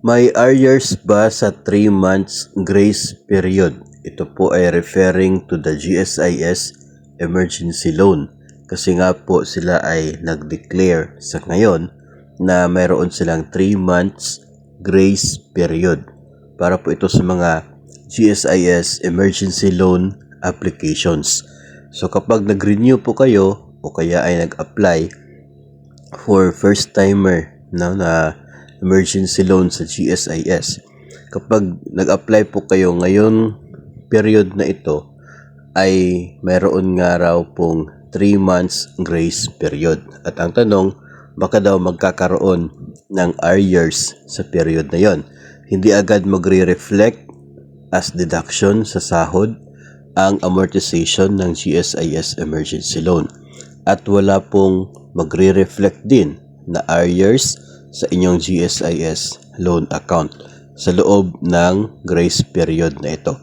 May arrears ba sa 3 months grace period? Ito po ay referring to the GSIS emergency loan. Kasi nga po sila ay nag-declare sa ngayon na mayroon silang 3 months grace period. Para po ito sa mga GSIS emergency loan applications. So kapag nag-renew po kayo o kaya ay nag-apply for first timer na emergency loan sa GSIS. Kapag nag-apply po kayo ngayon period na ito ay mayroon nga raw pong 3 months grace period. At ang tanong, baka daw magkakaroon ng arrears sa period na yon. Hindi agad magre-reflect as deduction sa sahod ang amortization ng GSIS emergency loan. At wala pong magre-reflect din na arrears sa inyong GSIS loan account sa loob ng grace period na ito.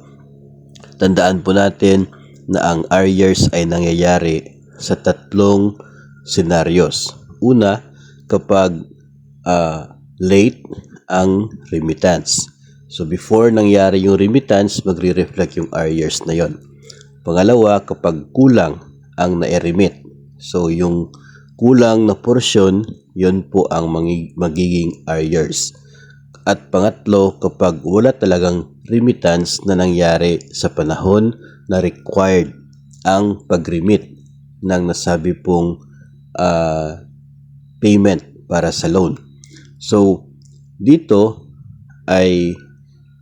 Tandaan po natin na ang arrears ay nangyayari sa tatlong scenarios. Una, kapag late ang remittance. So before nangyari yung remittance, magre-reflect yung arrears na yon. Pangalawa, kapag kulang ang na-remit. So yung kulang na portion, yun po ang magiging arrears. At pangatlo, kapag wala talagang remittance na nangyari sa panahon na required ang pag-remit ng nasabi pong payment para sa loan. So dito ay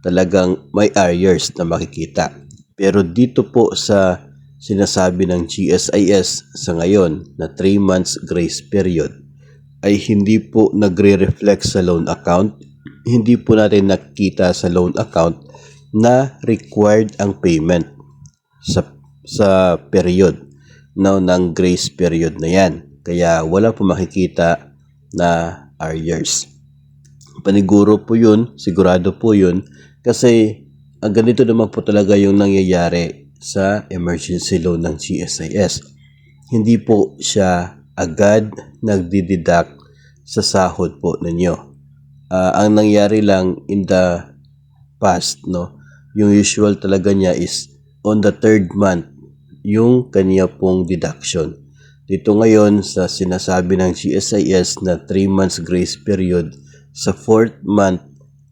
talagang may arrears na makikita. Pero dito po sa sinasabi ng GSIS sa ngayon na 3 months grace period ay hindi po nagre-reflect sa loan account. Hindi po natin nakita sa loan account na required ang payment sa period ng grace period na yan. Kaya wala po makikita na arrears. Paniguro po yun, sigurado po yun, kasi ang ganito naman po talaga yung nangyayari sa emergency loan ng GSIS. Hindi po siya agad nagdideduct sa sahod po ninyo. Ang nangyari lang in the past, yung usual talaga niya is on the 3rd month yung kanya pong deduction. Dito ngayon sa sinasabi ng GSIS na 3 months grace period, sa 4th month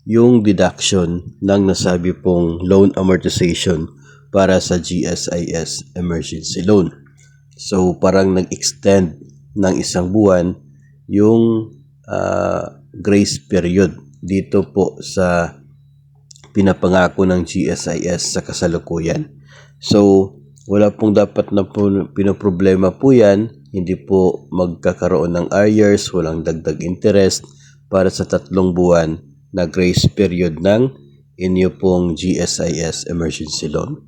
yung deduction ng nasabi pong loan amortization para sa GSIS emergency loan. So parang nag-extend ng isang buwan yung grace period dito po sa pinapangako ng GSIS sa kasalukuyan. So wala pong dapat na pinoproblema po yan. Hindi po magkakaroon ng arrears, walang dagdag interest para sa 3 buwan na grace period ng inyo pong GSIS emergency loan.